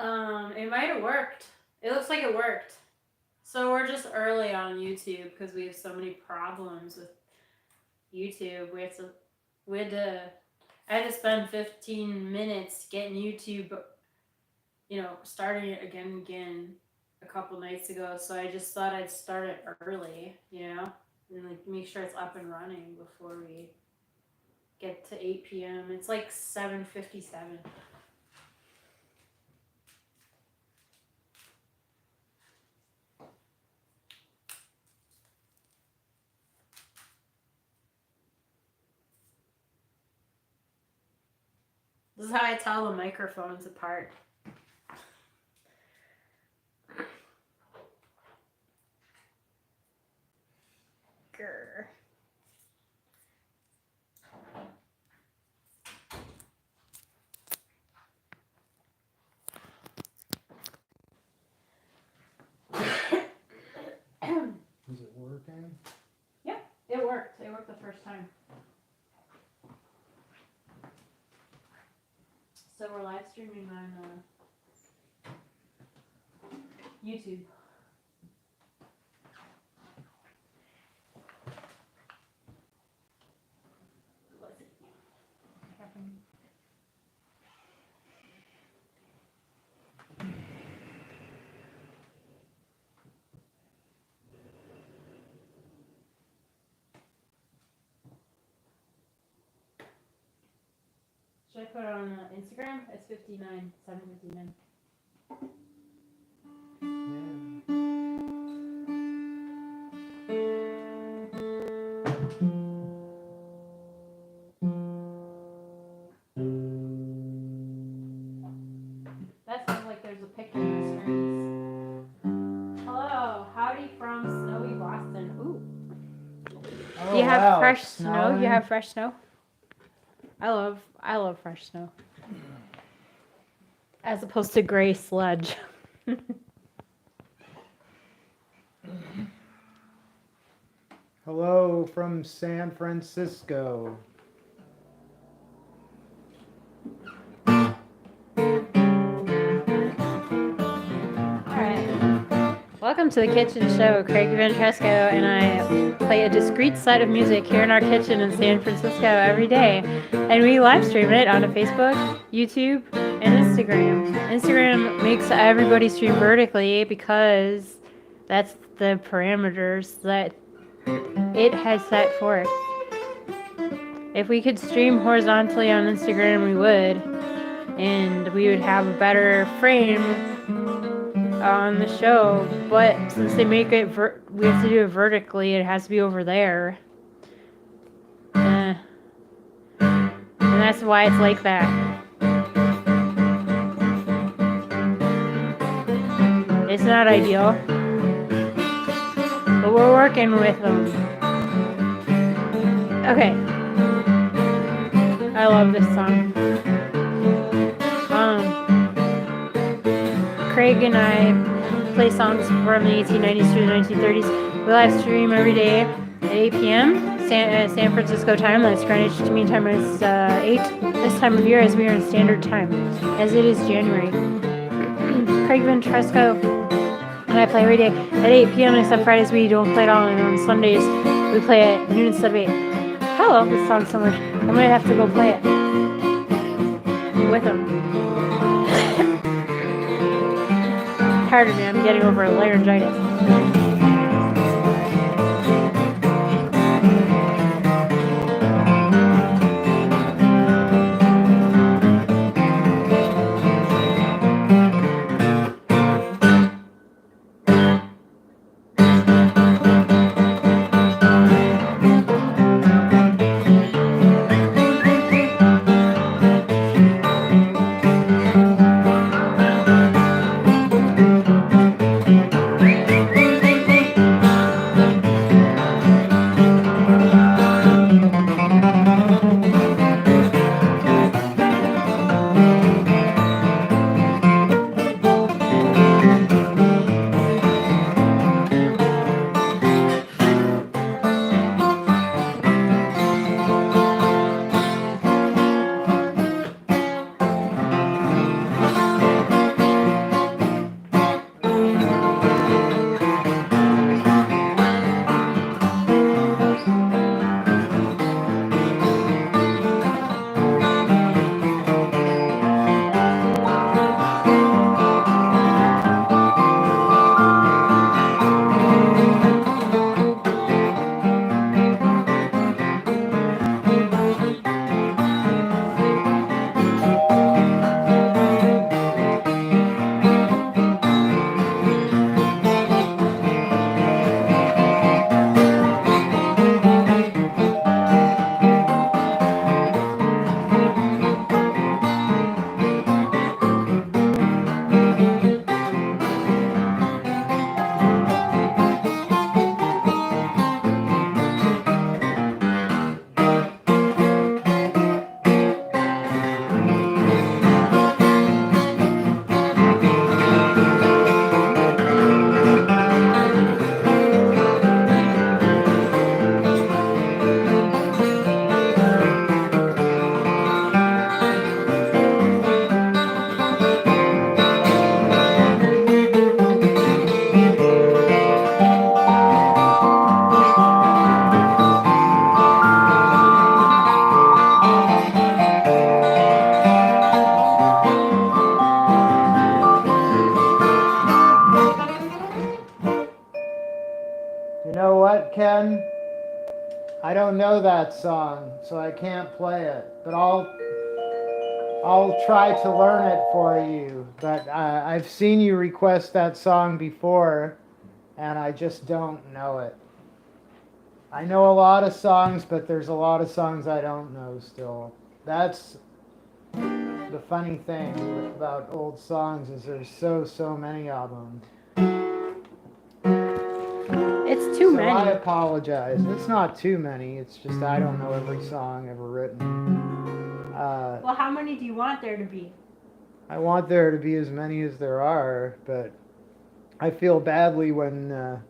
It might have worked. It looks like it worked. So we're just early on YouTube because we have so many problems with YouTube. We had to, I had to spend 15 minutes getting YouTube, starting it again a couple nights ago. So I just thought I'd start it early, and like make sure it's up and running before we get to 8 p.m. It's like 7:57. This is how I tell the microphones apart. Grr. Is it working? Yeah, it worked. It worked the first time. So we're live streaming on YouTube. What's it happening? Should I put it on Instagram? It's 7:59. That sounds like there's a picture in the screens. Hello, howdy from snowy Boston. Ooh. Oh, You have wow, fresh it's snow? snowing. You have fresh snow? I love fresh snow. As opposed to gray sludge. Hello from San Francisco. Welcome to the Kitchen Show. Craig Ventresco and I play a discrete set of music here in our kitchen in San Francisco every day. And we live stream it on Facebook, YouTube, and Instagram. Instagram makes everybody stream vertically because that's the parameters that it has set forth. If we could stream horizontally on Instagram, we would. And we would have a better frame on the show, but since they make it we have to do it vertically, it has to be over there, and that's why it's like that. It's not ideal, but we're working with them. Okay, I love this song. Craig and I play songs from the 1890s through the 1930s. We live stream every day at 8 p.m. San Francisco time. That's Greenwich Mean Time is 8 this time of year as we are in standard time, as it is January. Craig Ventresco and I play every day at 8 p.m. except Fridays we don't play it all, and on Sundays we play at noon instead of 8. I love this song so much. I'm going to have to go play it with him. Harder, man. I'm getting over laryngitis. I don't know that song, so I can't play it. But I'll try to learn it for you. But I've seen you request that song before, and I just don't know it. I know a lot of songs, but there's a lot of songs I don't know still. That's the funny thing about old songs is there's so many of them. It's too So I many. apologize. It's not too many. It's just I don't know every song ever written. Well, how many do you want there to be? I want there to be as many as there are, but I feel badly when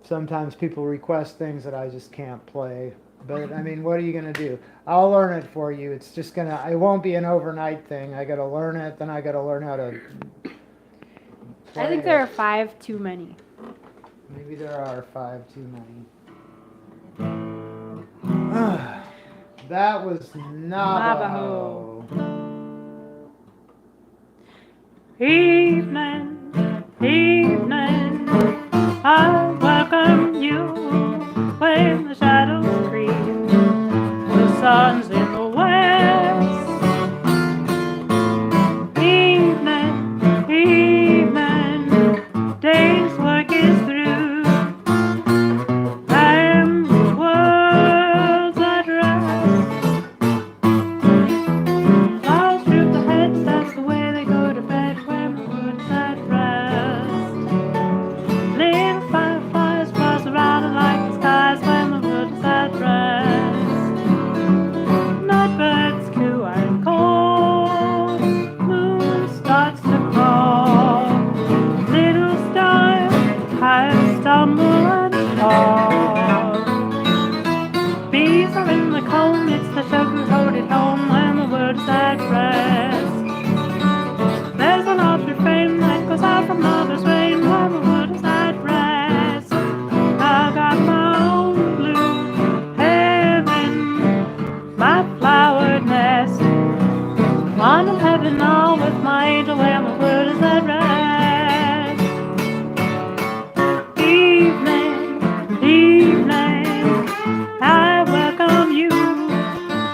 sometimes people request things that I just can't play. But I mean, what are you gonna do? I'll learn it for you. It's just it won't be an overnight thing. I gotta learn it, then I gotta learn how to play I think there it. are 5 too many. Maybe there are 5 too many. That was Navajo. Evening, evening, I welcome you when the shadows creep. The sun's in the west. Evening, evening, day's work is through, and the world's at rest. Flowers droop the heads, that's the way they go to bed when the wood's at rest. Little fireflies buzz around and light the skies when the wood's at rest. Night birds coo and call, moon starts to crawl. Little stars have stumble and fall. Bees are in the comb, it's the sugar-coated home when the wood's at rest. There's an old refrain that goes out from mother's rain when the wood is at rest. I've got my own blue heaven, my flowered nest. One in heaven now with my angel when the wood is at rest. Evening, evening, I welcome you.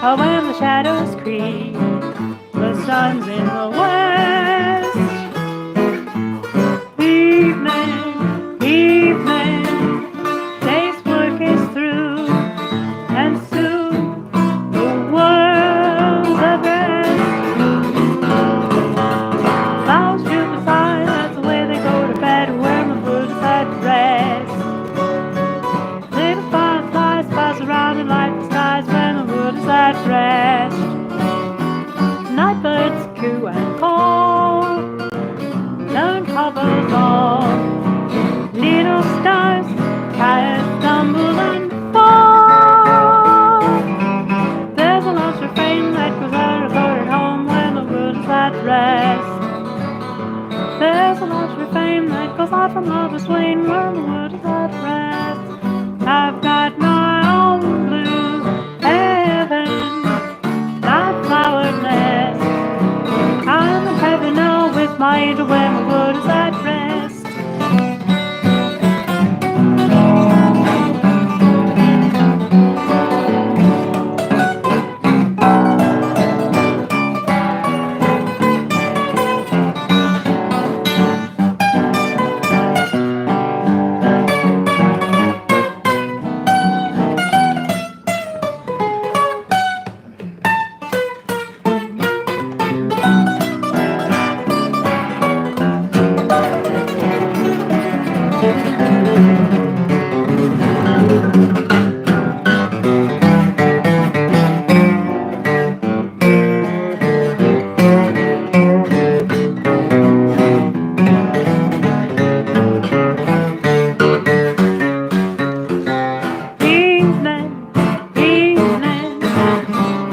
Oh, when the shadows creep, the sun's in the west. Evening, evening, day's work is through, and soon the world's at rest. Flowers droop aside, that's the way they go to bed when the wood's at rest. Little fireflies buzz around and light the skies when the wood is at rest. Night birds coo and call, learn covers all. Little stars try to stumble and fall. There's a lost refrain that goes out recorded home when the wood is at rest. There's a lost refrain that goes out from lover's lane when the wood is at rest. I've got my own blue heaven, my flowered nest. I'm in heaven now with my angel when the wood is at rest. Evening, evening,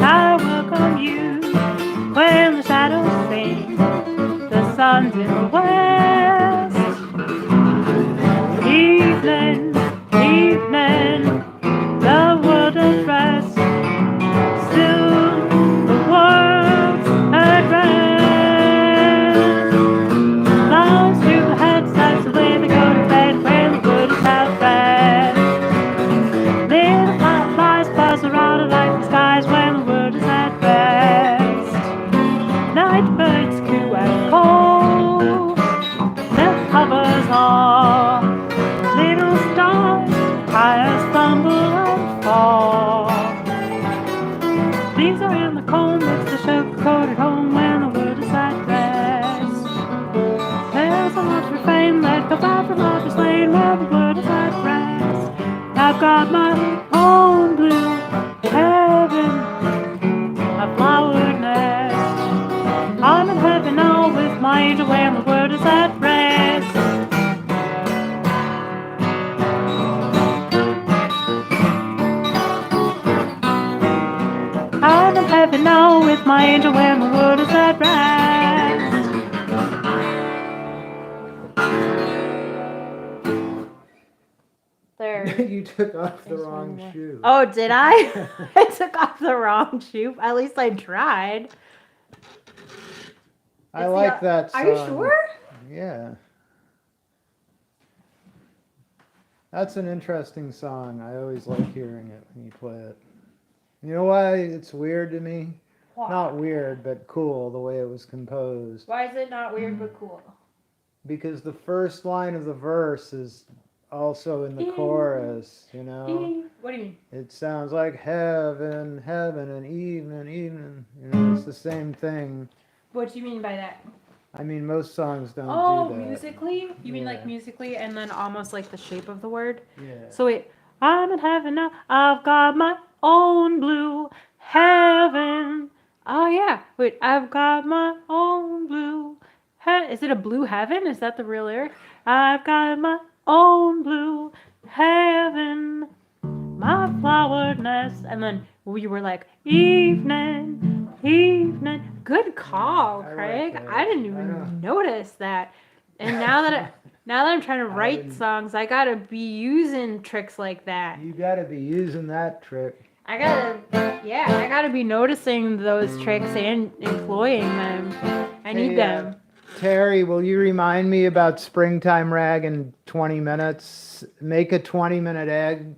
I welcome you when the shadows sing, the sun's in the west. Evening, evening, the world at rest. Soon the world's at rest. Flowers through the heads, that's the way they go to bed when the wood is at rest. Little home when the world is at rest. There's a large refrain that goes out from Lover's Lane when the world is at rest. I've got my own blue heaven, a flower nest. I'm in heaven now with my angel when the world is at rest. I'm in heaven now with my angel when the world is at rest. There. You took off the wrong shoe. Oh, did I? I took off the wrong shoe. At least I tried. I like that song. Are you sure? Yeah. That's an interesting song. I always like hearing it when you play it. You know why it's weird to me? Why? Not weird, but cool the way it was composed. Why is it not weird but cool? Because the first line of the verse is also in the chorus, you know? What do you mean? It sounds like heaven, heaven, and evening, evening. You know, it's the same thing. What do you mean by that? I mean, most songs don't do that. Musically? You mean like Yeah. musically and then almost like the shape of the word? Yeah. So wait, I'm in heaven now. I've got my own blue heaven. Oh yeah. Wait, I've got my own blue Is it a blue heaven? Is that the real lyric? I've got my own blue heaven, my flower nest. And then we were like, evening, evening. Good call, I like Craig. that. I didn't even notice that. And now that I'm trying to write songs, I gotta be using tricks like that. You gotta be using that trick. I gotta be noticing those tricks and employing them. I need them. Terry, will you remind me about Springtime Rag in 20 minutes? Make a 20-minute egg,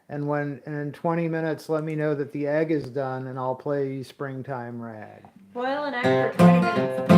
and in 20 minutes, let me know that the egg is done, and I'll play you Springtime Rag. Boil an egg for 20 minutes.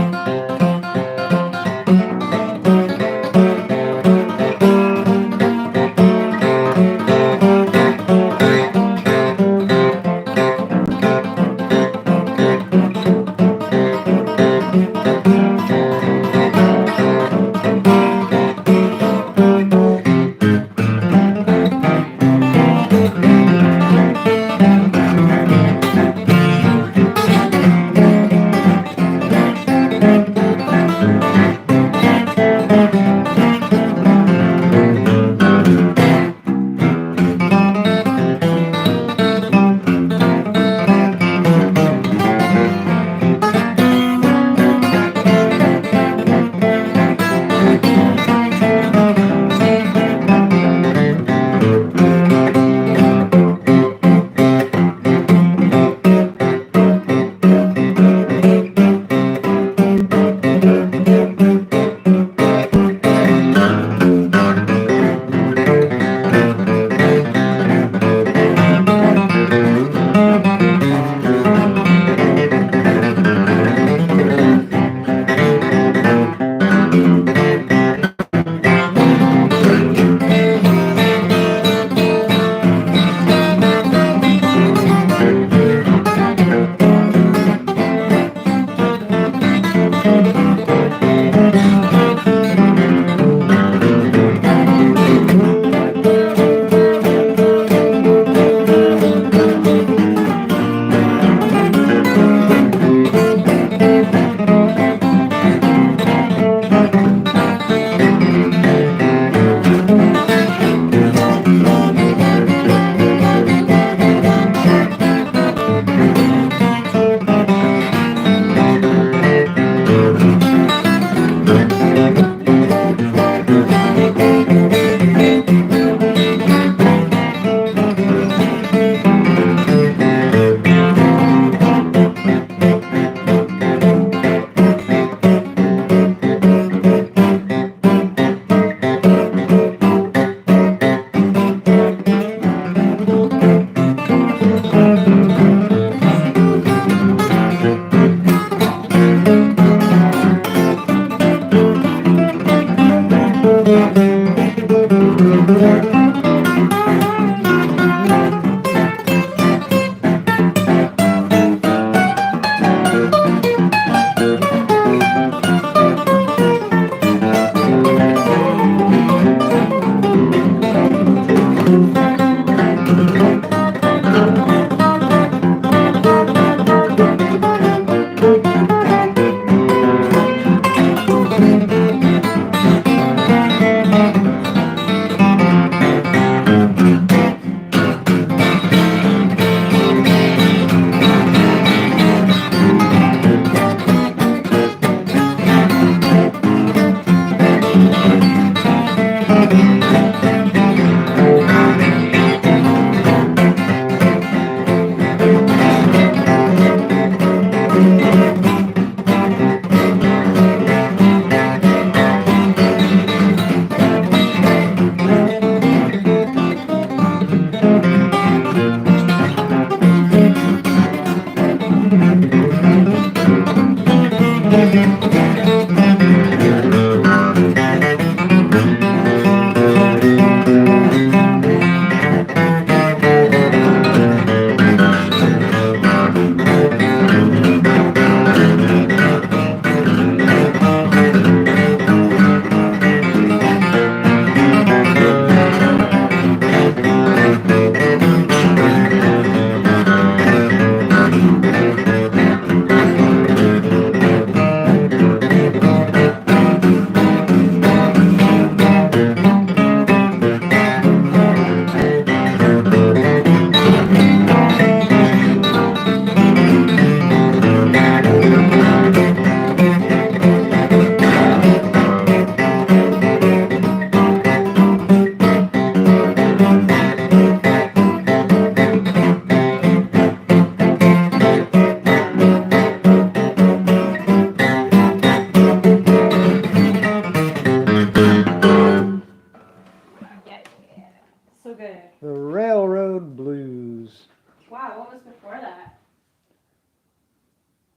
So good. The Railroad Blues. Wow, what was before that?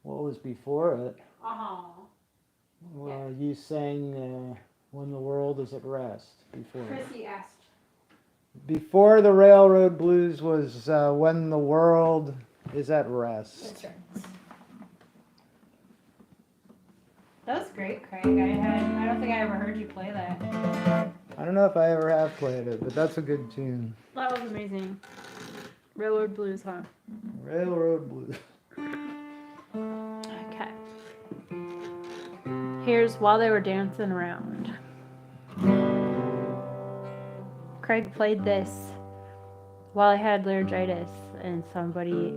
What was before it? Oh. Well, you sang When the World Is at Rest before. Chrissy asked. Before the Railroad Blues was When the World Is at Rest. That's right. That was great, Craig. I don't think I ever heard you play that. I don't know if I ever have played it, but that's a good tune. That was amazing. Railroad Blues, huh? Railroad Blues. Okay. Here's While They Were Dancing Around. Craig played this while I had laryngitis and somebody...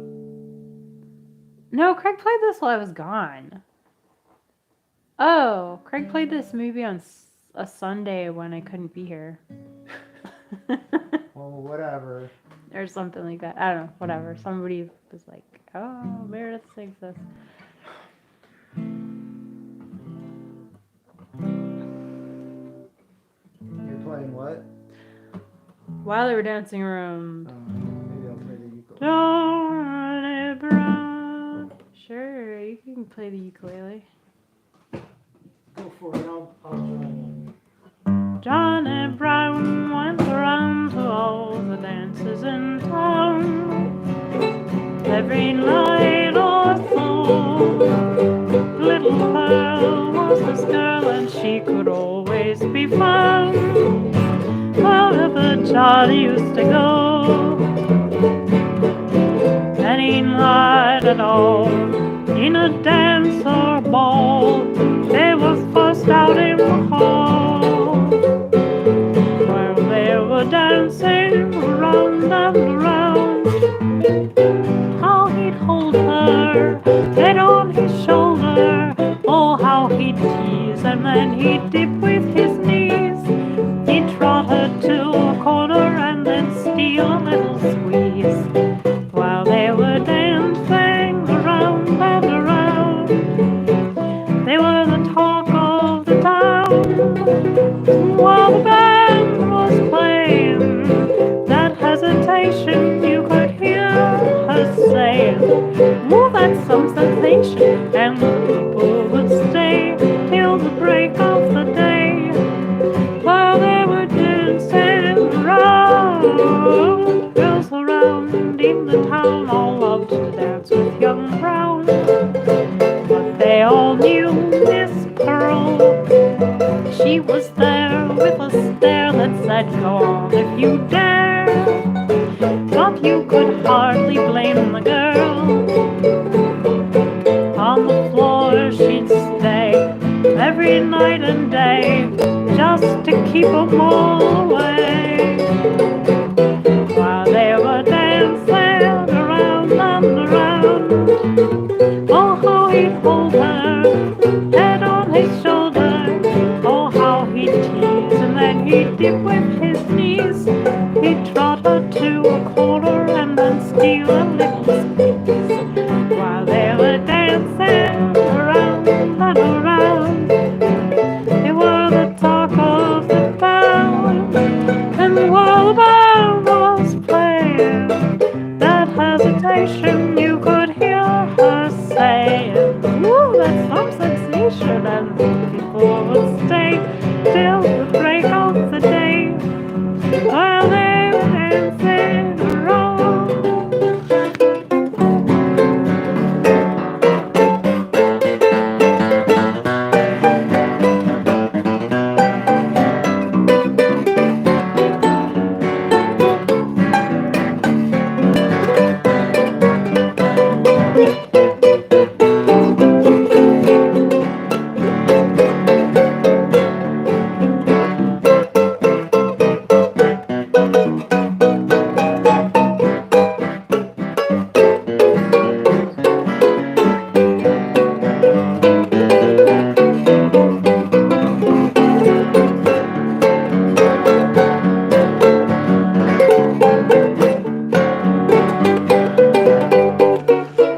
No, Craig played this while I was gone. Oh, Craig played this maybe on a Sunday when I couldn't be here. Well, whatever. Or something like that. I don't know, whatever. Somebody was like, oh, Meredith sings this. You're playing what? While They Were Dancing Around. Maybe I'll play the ukulele. Johnny Brown. Sure, you can play the ukulele. Go for it. I'll join in. Johnny Brown went around to all the dances in town. Every night or so, little Pearl was this girl, and she could always be found wherever Johnny used to go. Any night at all, in a dance or ball, they were first out in the hall. While they were dancing around and around, how he'd hold her, head on his shoulder. Oh, how he'd tease, and then he'd dip with his knees. He'd trot her to a corner and then steal a little squeeze. While they were dancing around and around, they were the talk of the town. While the band was playing, that hesitation you could hear her saying, oh, that's some sensation, and the people would stay till the break of the day. While they were dancing around, girls around in the town all loved to dance with young Brown. But they all knew Miss Pearl, she was there with a stare that said, go on if you dare. But you could hardly blame the girl. On the floor she'd stay every night and day, just to keep 'em all away. While they were dancing around and around, oh, how he'd hold her, head on his shoulder. Oh, how he'd tease, and then he'd dip with his knees. He'd trot her to a corner and then steal a little squeeze. While they were dancing around and around, they were the talk of the town. And while the band was playing, that hesitation you could hear her saying, ooh, that's some sensation. station, and people would stay till the break of the day while they were dancing around.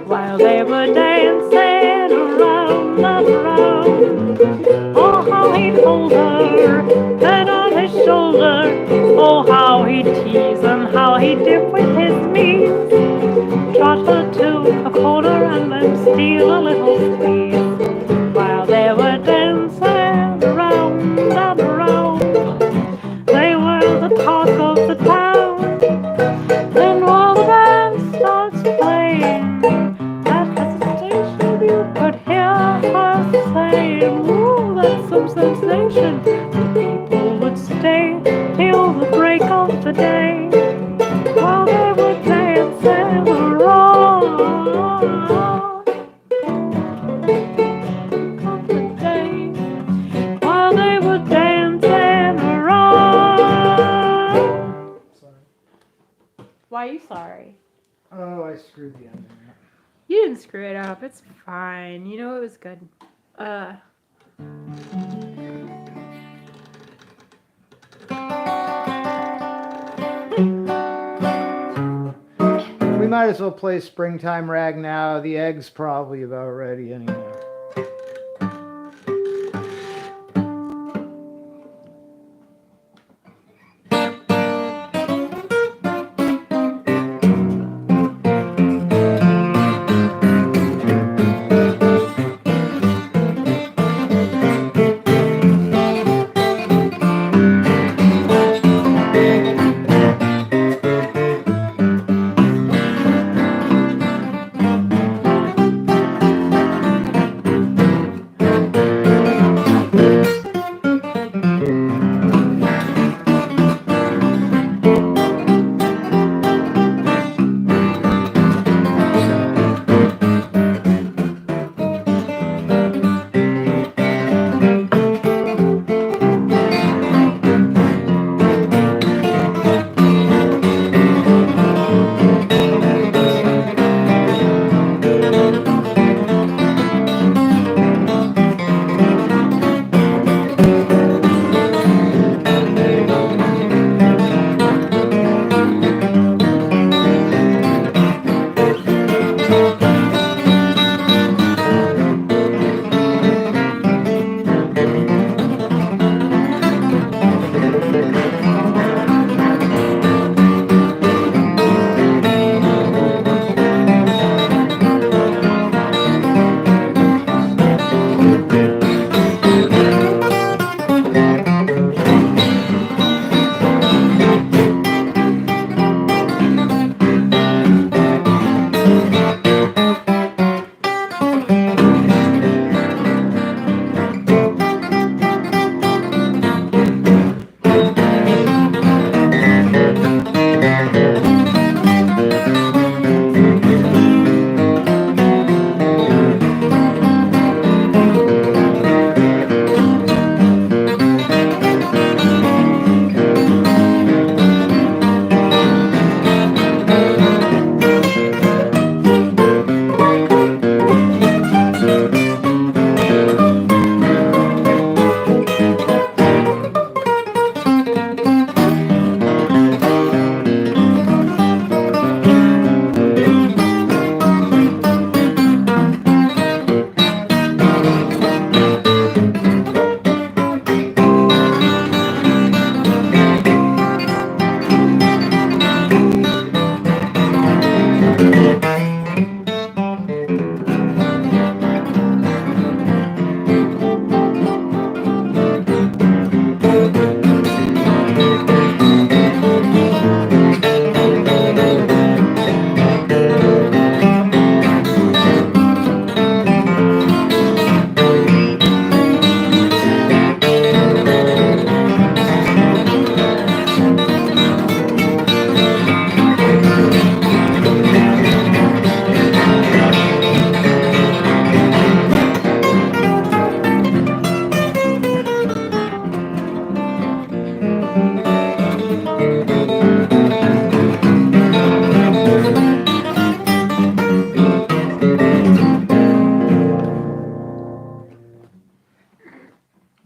While they were dancing around and around, oh how he'd hold her head on his shoulder, oh how he'd tease and how he'd dip with his knees, trot her to a corner and then steal a little squeeze. While they were dancing around and around, they were the talk of the town. Then while the band starts playing, at the station you could hear her saying, ooh, that's some sensation. The people would stay till the break of the day while they were dancing around. Of the day while they were dancing around. Why are you sorry? Oh, I screwed the ending up. You didn't screw it up. It's fine. You know it was good. We might as well play Springtime Rag now. The egg's probably about ready anyway.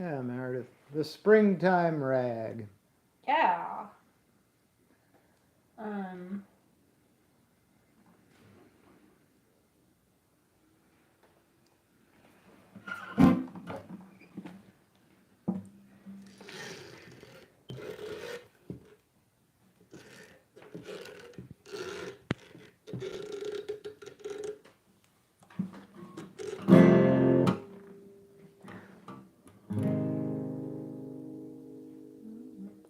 Yeah, Meredith. The springtime rag. Yeah. Um.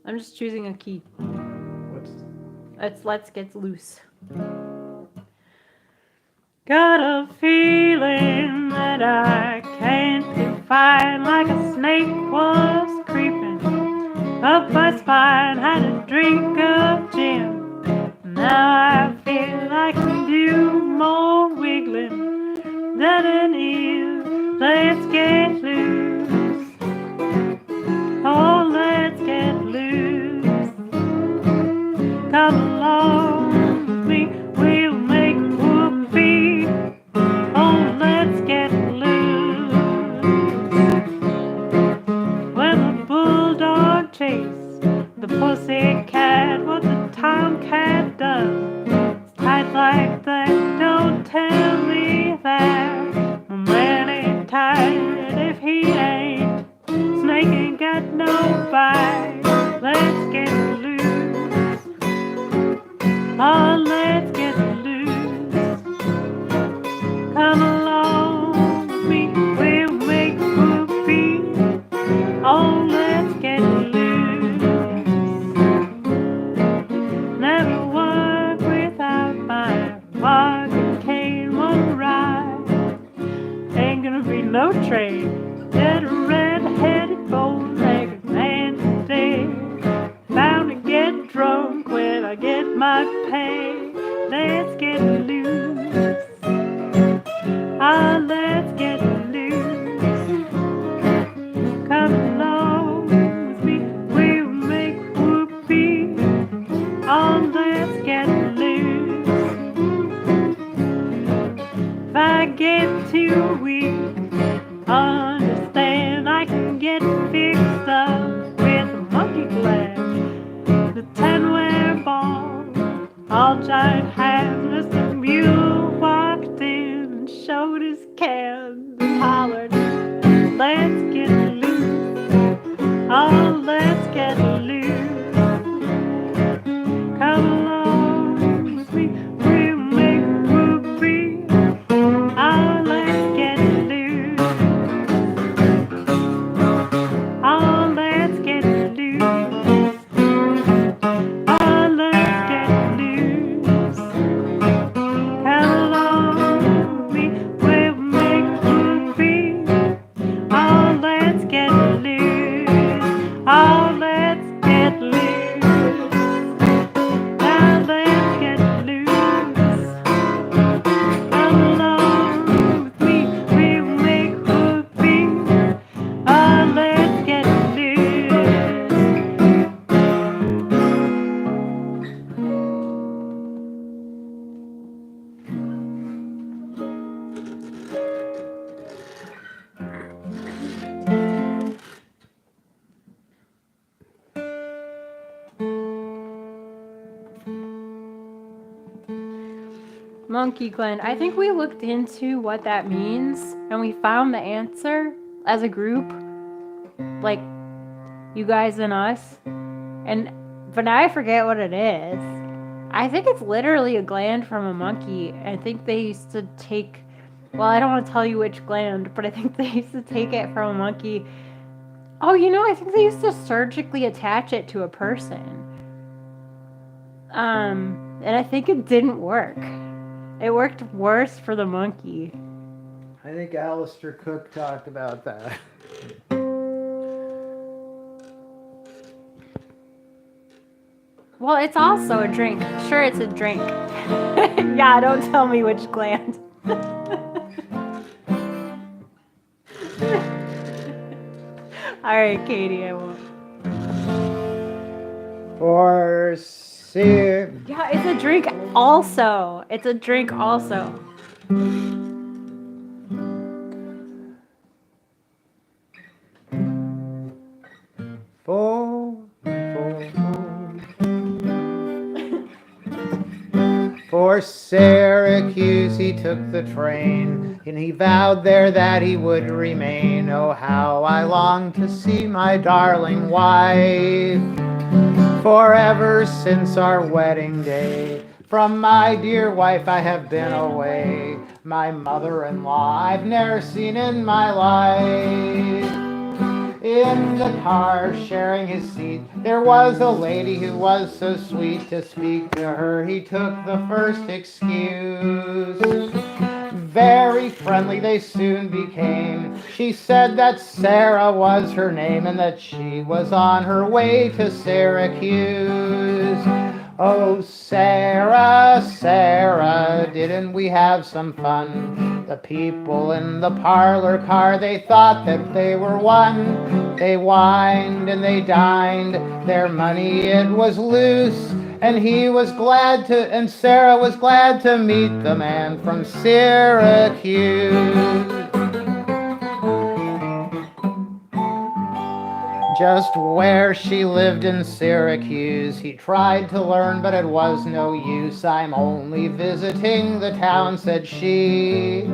I'm just choosing a key. What's It's Let's Get Loose. Got a feeling that I can't define, like a snake was creeping up my spine. Had a drink of gin. Now I feel I can do more wiggling than an eel. Let's get loose. Oh, let's get loose. Come along with me, we'll make whoopee. Oh, let's get loose. When the bulldog chased the pussy cat, what the tomcat does, it's tight like that. Don't tell me that my man ain't tired if he ain't. Snake ain't got no bite. Let's get loose. Oh, let's get loose. Come along with me, we'll make whoopee. Oh, let's get loose. Never walk without my walking cane. One ride, ain't gonna be no train. Get a red-headed, bow-legged man today. Bound to get drunk when I get my pay. Let's get loose. Ah, let's get loose. Come along with me, we'll make whoopee. Oh, let's get loose. If I get too weak, understand I can get fixed up with a monkey gland, the 10-wear ball, all giant hands. Mr. Mule walked in and showed his cans and hollered, let's get loose. Oh, let's get loose. Come along with me, we'll make whoopee. Oh, let's get loose. Oh, let's get loose. Oh, let's get loose. Come along with me, we'll make whoopee. Oh, let's get loose. Oh, let's get loose. Now let's get loose. Come along with me, we'll make whoopee. Oh, let's get loose. Monkey Glen. I think we looked into what that means and we found the answer as a group, like you guys and us. But now I forget what it is. I think it's literally a gland from a monkey. I think they used to take, well, I don't want to tell you which gland, but I think they used to take it from a monkey. Oh, I think they used to surgically attach it to a person. And I think it didn't work. It worked worse for the monkey. I think Alistair Cook talked about that. Well, it's also a drink. Sure, it's a drink. Yeah, don't tell me which gland. Alright, Katie, I won't. For sin. Yeah, it's a drink also. It's a drink also. For Syracuse he took the train, and he vowed there that he would remain. Oh, how I long to see my darling wife. For ever since our wedding day, from my dear wife I have been away. My mother-in-law I've never seen in my life. In the car, sharing his seat, there was a lady who was so sweet. To speak to her, he took the first excuse. Very friendly they soon became. She said that Sarah was her name and that she was on her way to Syracuse. Oh, Sarah, Sarah, didn't we have some fun? The people in the parlor car, they thought that they were one. They wined and they dined, their money it was loose. And he was glad to, and Sarah was glad to meet the man from Syracuse. Just where she lived in Syracuse, he tried to learn, but it was no use. I'm only visiting the town, said she.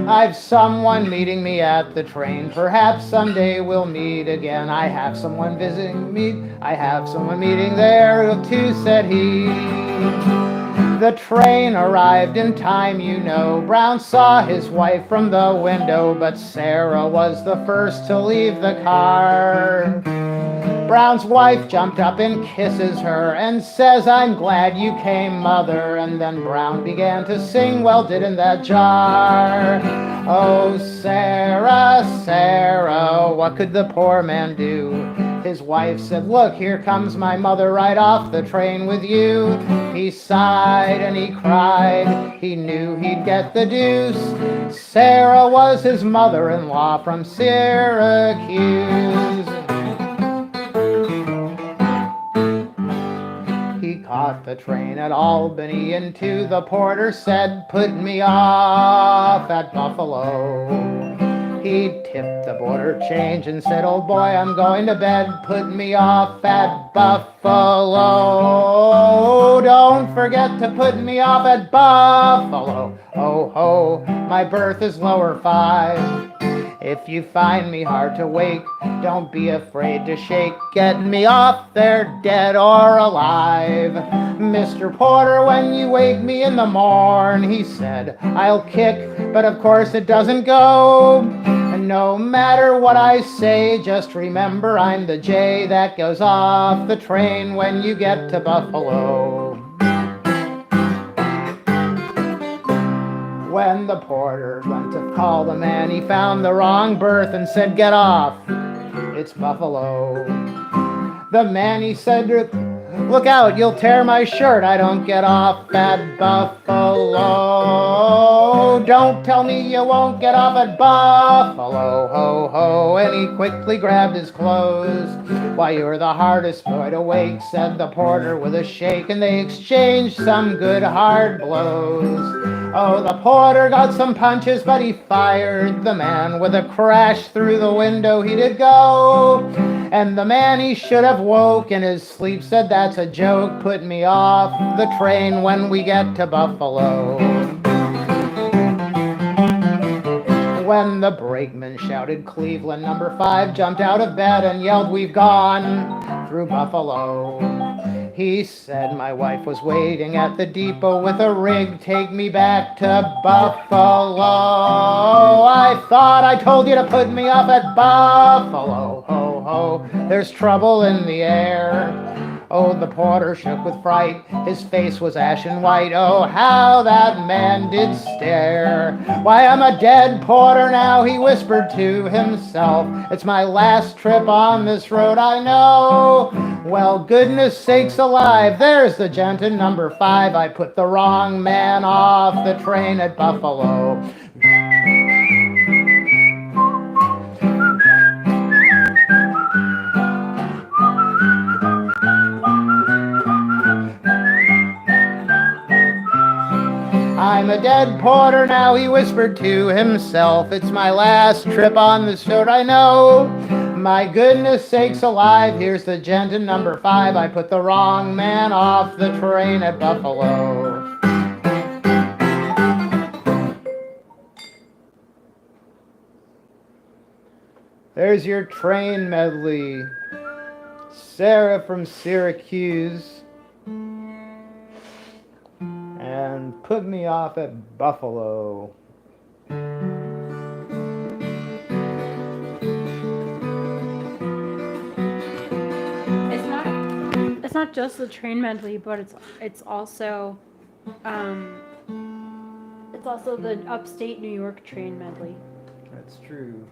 I've someone meeting me at the train. Perhaps someday we'll meet again. I have someone visiting me. I have someone meeting there too, said he. The train arrived in time, you know. Brown saw his wife from the window, but Sarah was the first to leave the car. Brown's wife jumped up and kisses her and says, I'm glad you came, mother. And then Brown began to sing, well, didn't that jar? Oh, Sarah, Sarah, what could the poor man do? His wife said, look, here comes my mother right off the train with you. He sighed and he cried, he knew he'd get the deuce. Sarah was his mother-in-law from Syracuse. He caught the train at Albany and to the porter said, put me off at Buffalo. He tipped the border change and said, oh boy, I'm going to bed, put me off at Buffalo. Don't forget to put me off at Buffalo. Oh ho, my berth is lower 5. If you find me hard to wake, don't be afraid to shake. Get me off there, dead or alive. Mr. Porter, when you wake me in the morn, he said, I'll kick, but of course it doesn't go. And no matter what I say, just remember I'm the J that goes off the train when you get to Buffalo. When the porter went to call the man, he found the wrong berth and said, get off, it's Buffalo. The man, he said, look out, you'll tear my shirt, I don't get off at Buffalo. Don't tell me you won't get off at Buffalo, ho ho. And he quickly grabbed his clothes. Why, you're the hardest boy to wake, said the porter with a shake, and they exchanged some good hard blows. Oh, the porter got some punches, but he fired the man. With a crash through the window he did go. And the man he should have woke in his sleep said, that's a joke, put me off the train when we get to Buffalo. When the brakeman shouted Cleveland, number 5 jumped out of bed and yelled, we've gone through Buffalo. He said my wife was waiting at the depot with a rig, take me back to Buffalo. I thought I told you to put me up at Buffalo, ho ho, there's trouble in the air. Oh, the porter shook with fright, his face was ashen white. Oh, how that man did stare. Why, I'm a dead porter now, he whispered to himself. It's my last trip on this road, I know. Well, goodness sakes alive, there's the gent in number 5. I put the wrong man off the train at Buffalo. I'm a dead porter now, he whispered to himself. It's my last trip on this road, I know. My goodness sakes alive, here's the gent in number 5. I put the wrong man off the train at Buffalo. There's your train medley. Sarah from Syracuse. And Put Me Off at Buffalo. It's not just the train medley, but it's also the upstate New York train medley. That's true.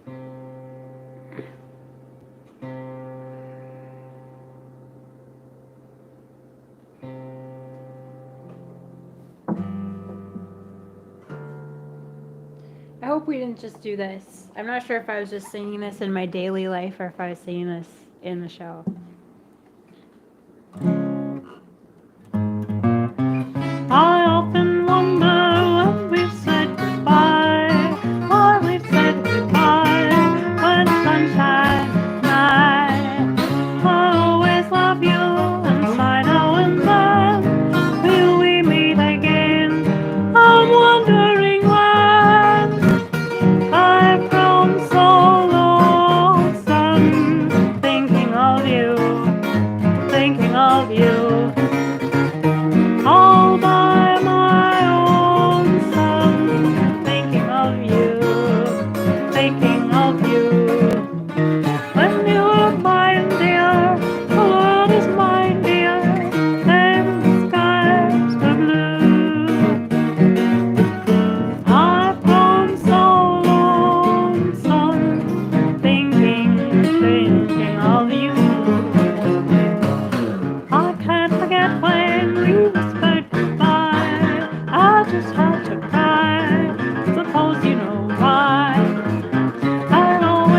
I hope we didn't just do this. I'm not sure if I was just singing this in my daily life or if I was singing this in the show. I often wonder when we've said goodbye, why we've said goodbye when sunshine night. I always love you inside now and then. Will we meet again? I'm wondering when. I've grown so lonesome thinking of you, thinking of you. All by my own son, thinking of you, thinking of you. When you are mine, dear, the world is mine, dear, and the skies are blue. I've grown so lonesome, thinking of you. I can't forget when we whispered goodbye. I just had to cry. Suppose you know why. I always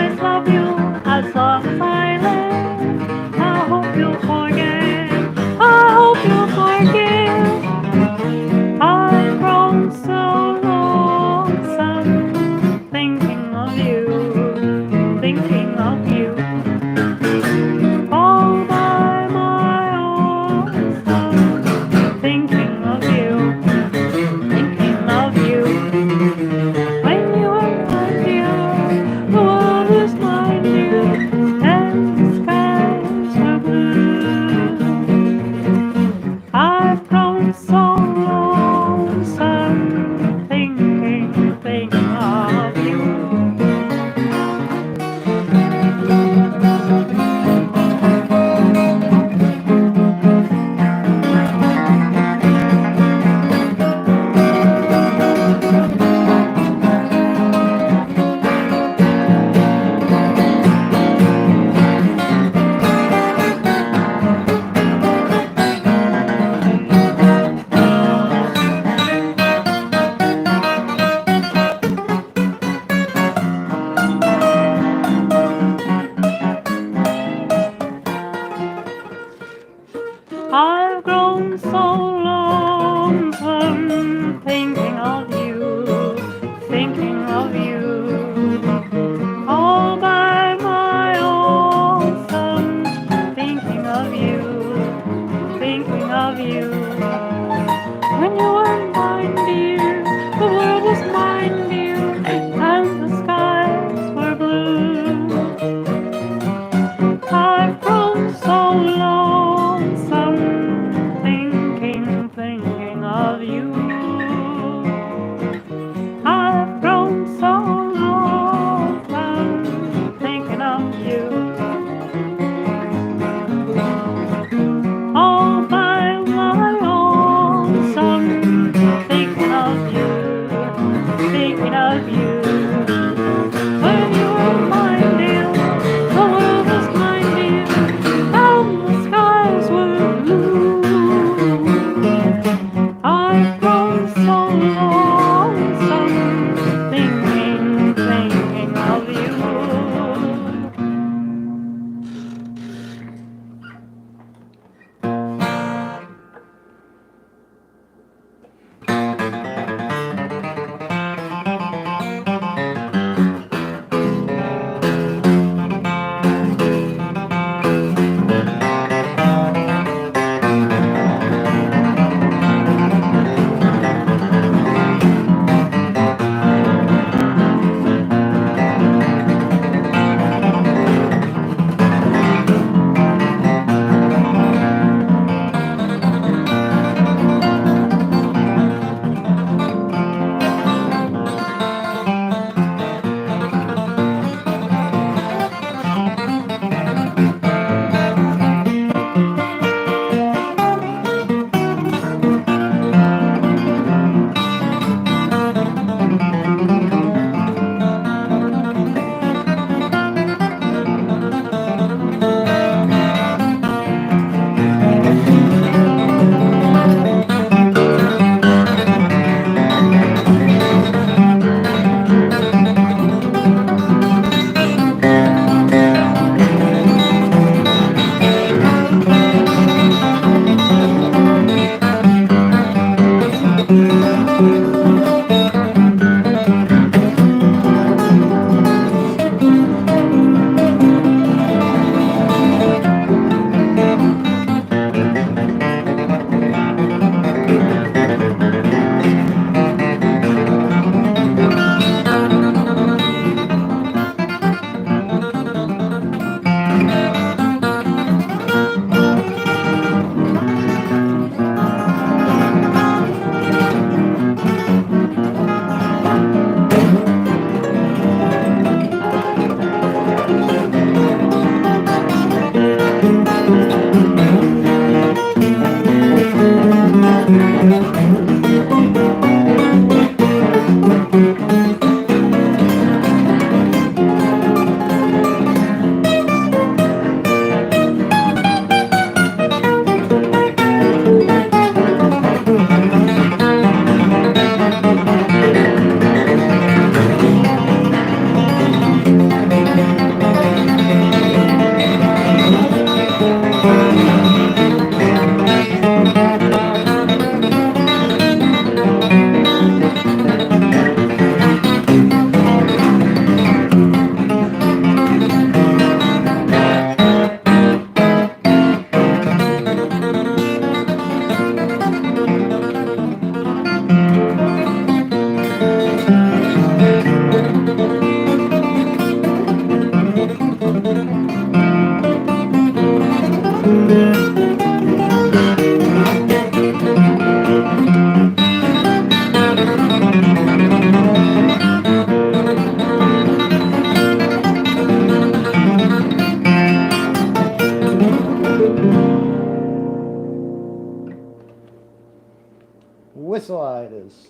tonsillitis.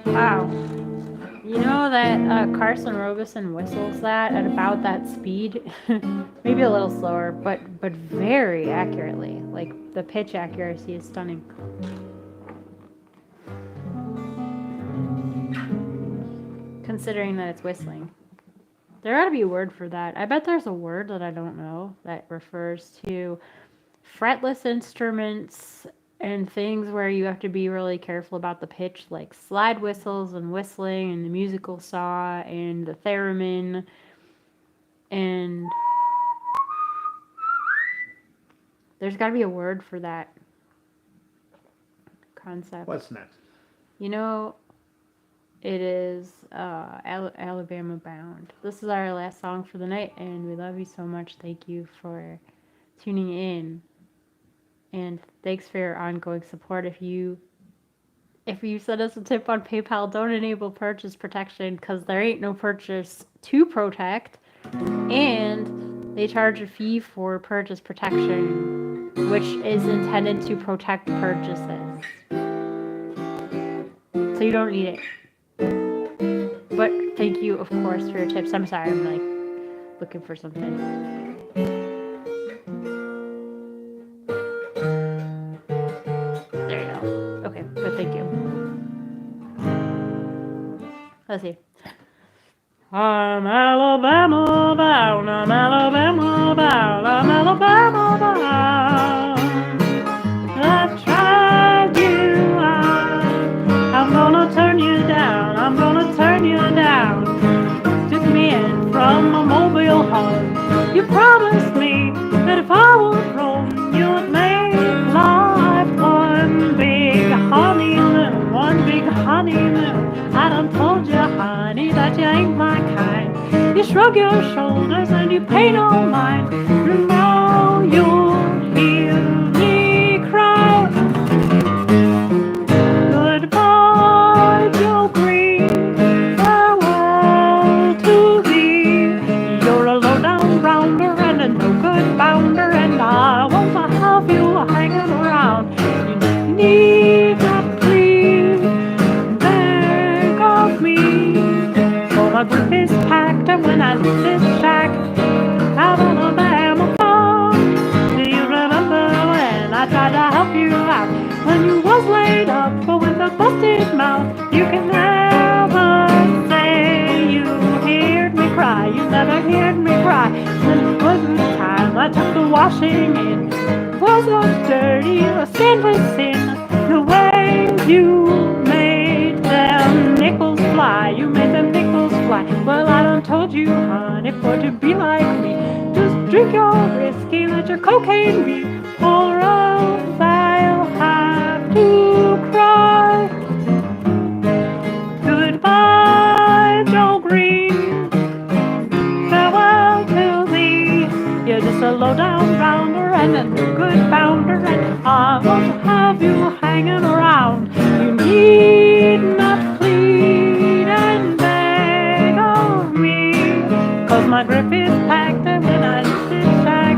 Wow. You know that Carson Robeson whistles that at about that speed, maybe a little slower, but very accurately. Like the pitch accuracy is stunning. Considering that it's whistling. There ought to be a word for that. I bet there's a word that I don't know that refers to fretless instruments and things where you have to be really careful about the pitch, like slide whistles and whistling and the musical saw and the theremin and there's got to be a word for that concept. What's next? You know, it is Alabama Bound. This is our last song for the night, and we love you so much. Thank you for tuning in. And thanks for your ongoing support. If you send us a tip on PayPal, don't enable purchase protection because there ain't no purchase to protect. And they charge a fee for purchase protection, which is intended to protect purchases. So you don't need it. But thank you, of course, for your tips. I'm sorry, I'm like looking for something. But thank you. Let's see. I'm Alabama bound, I'm Alabama bound, I'm Alabama bound. I've tried you out. I'm gonna turn you down, I'm gonna turn you down. Took me in from a mobile home. You promised me that if I would roam, you'd make life one big honeymoon, one big honeymoon. I done told you, honey, that you ain't my kind. You shrug your shoulders and you pay no mind. Now you'll hear me cry. Goodbye, Joe Green. Farewell to thee. You're a low-down rounder and a no-good bounder, and I won't have you hanging around. You need not please beg of me, for my grip is packed, and when I leave this shack, I'm Alabama bound. Do you remember when I tried to help you out? When you was laid up with a busted mouth, you can never say you heard me cry. You never heard me cry. Then wasn't the time I took the washing in. Was a dirty, a scandalous sin. The way you made them nickels fly. You made them nickels fly. Well, I done told you, honey, for to be like me, just drink your whiskey, let your cocaine be, or else I'll have to cry. Goodbye, Joe Green. Farewell to thee. You're just a low-down rounder and a good bounder, and I won't have you hanging around. You need not plead and beg of me, 'cause my grip is packed, and when I sit back,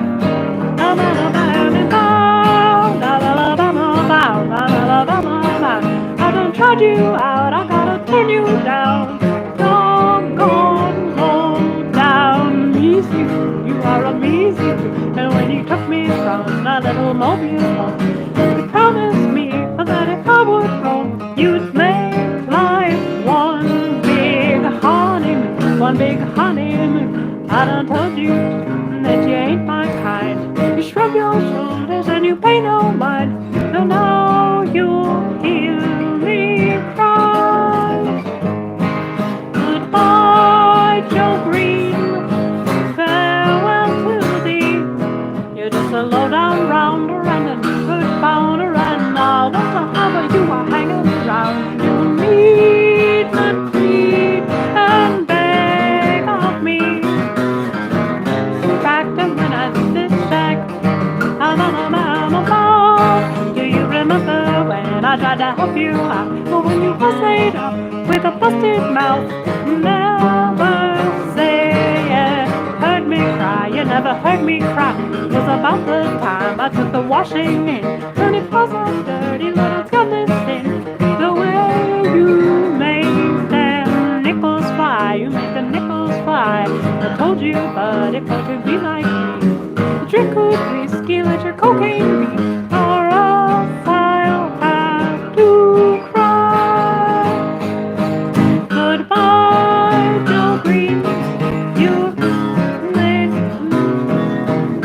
I'm Alabama bound, I'm Alabama bound, I'm Alabama bound. I done tried you out, I gotta turn you down. Doggone low down, measly fool, you are a measly fool. And when you took me from my little mobile home, you promised me that if I would roam, you'd make life one big honeymoon, one big honeymoon. I done told you that you ain't my kind. You shrug your shoulders and you pay no mind. So now you'll hear me cry. Goodbye, Joe Green. Farewell to thee. You're just a low-down rounder and a good bounder, and I won't have you hanging around. You need not plead and beg of me. Back to when I sit back, I'm a ball. Do you remember when I tried to help you out? But when you was laid up with a busted mouth, never say it. Heard me cry, you never heard me cry. It was about the time I took the washing in, and it was a dirty little told you, but if I could be like you, the trick could whiskey, litter, cocaine, be, or else I'll have to cry. Goodbye, Joe Green. You made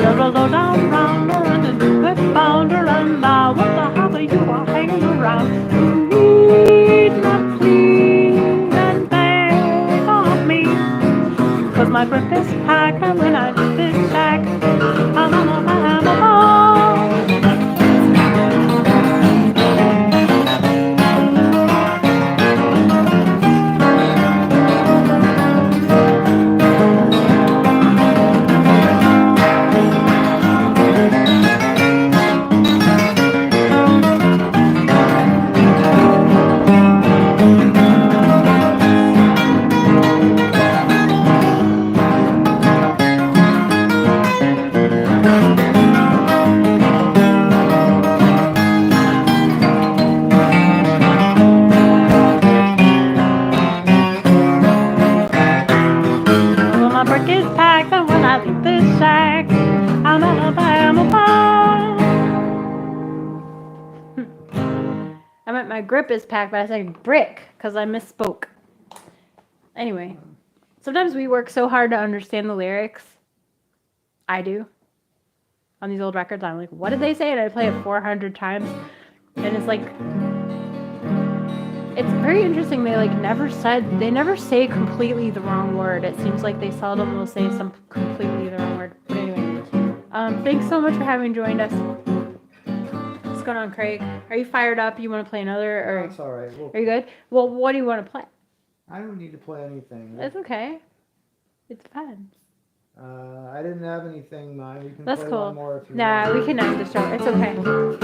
you're a low down rounder and a good bounder, and now what the hell are you are hanging around? You need not plead and beg of me, 'cause my grip is packed, and when I leave this shack, I'm a ball. Well, my brick is packed, and when I leave this shack, I'm a ball. I meant my grip is packed, but I said brick because I misspoke. Anyway, sometimes we work so hard to understand the lyrics. I do. On these old records, I'm like, what did they say? And I play it 400 times. And it's like, it's very interesting. They they never say completely the wrong word. It seems like they seldom will say some completely the wrong word. But anyway, thanks so much for having joined us. What's going on, Craig? Are you fired up? You want to play another? Or That's all right. are you good? Well, what do you want to play? I don't need to play anything. It's okay. It's fun. I didn't have anything in mind. We can That's play cool. one more if you Nah, want. we can end the show. It's okay.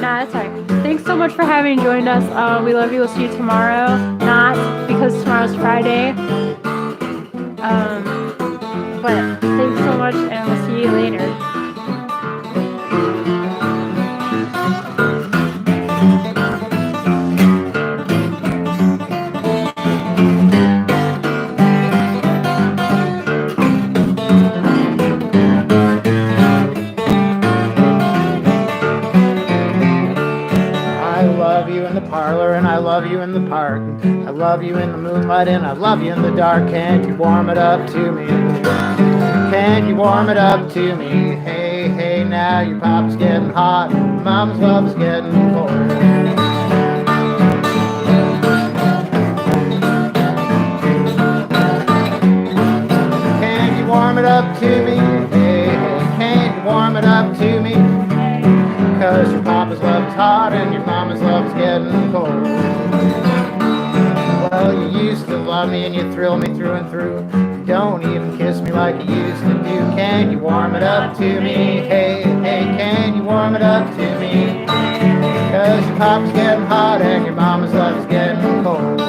Nah, it's alright. Thanks so much for having joined us. We love you. We'll see you tomorrow. Not because tomorrow's Friday. But thanks so much, and we'll see you later. I love you in the parlor and I love you in the park. I love you in the moonlight and I love you in the dark. Can't you warm it up to me? Can't you warm it up to me? Hey, hey, now your pop's getting hot. Mama's love is getting cold. Can you warm it up to me? Hey, hey, can you warm it up to me? 'Cause your papa's love is hot and your mama's love is getting cold. Well, you used to love me and you thrill me through and through. You don't even kiss me like you used to do. Can you warm it up to me? Hey, hey, can you warm it up to me? 'Cause your papa's getting hot and your mama's love is getting cold.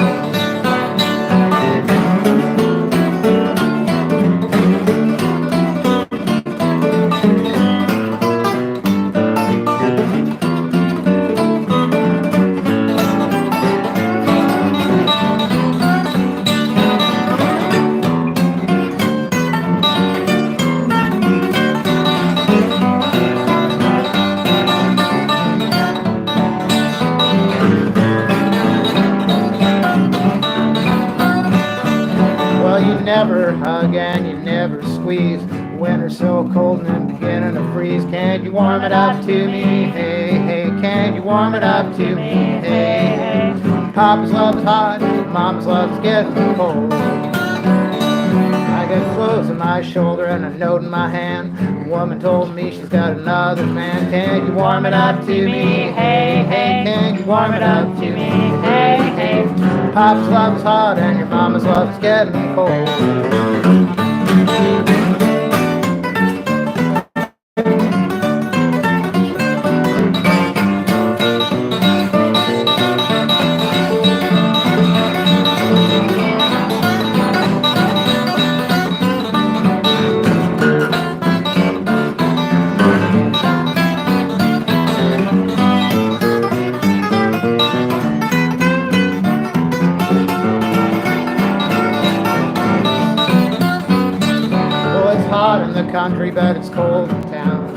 Never hug and you never squeeze. Winter's so cold and then beginning to freeze. Can you warm it up to me? Hey, hey, can you warm it up to me? Hey, hey. Papa's love is hot, Mama's love is getting cold. I got clothes on my shoulder and a note in my hand. A woman told me she's got another man. Can you warm it up to me? Hey, hey, can you warm it up to me? Hey, hey. Papa's love is hot and your mama's love is getting cold. hot in the country, but it's cold in town.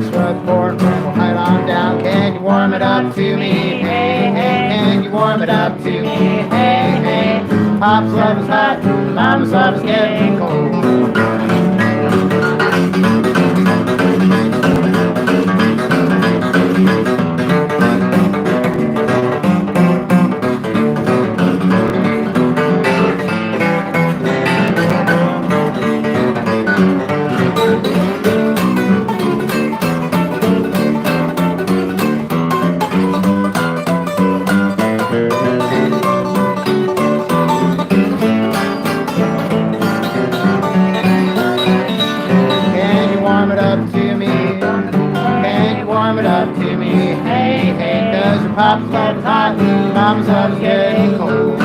Sweat pouring from the height on down. Can you warm it up to me? Hey, hey, can you warm it up to me? Hey, hey. Pop's love is hot, Mama's love is getting cold. Pop's love is hot, Mama's love is getting cold.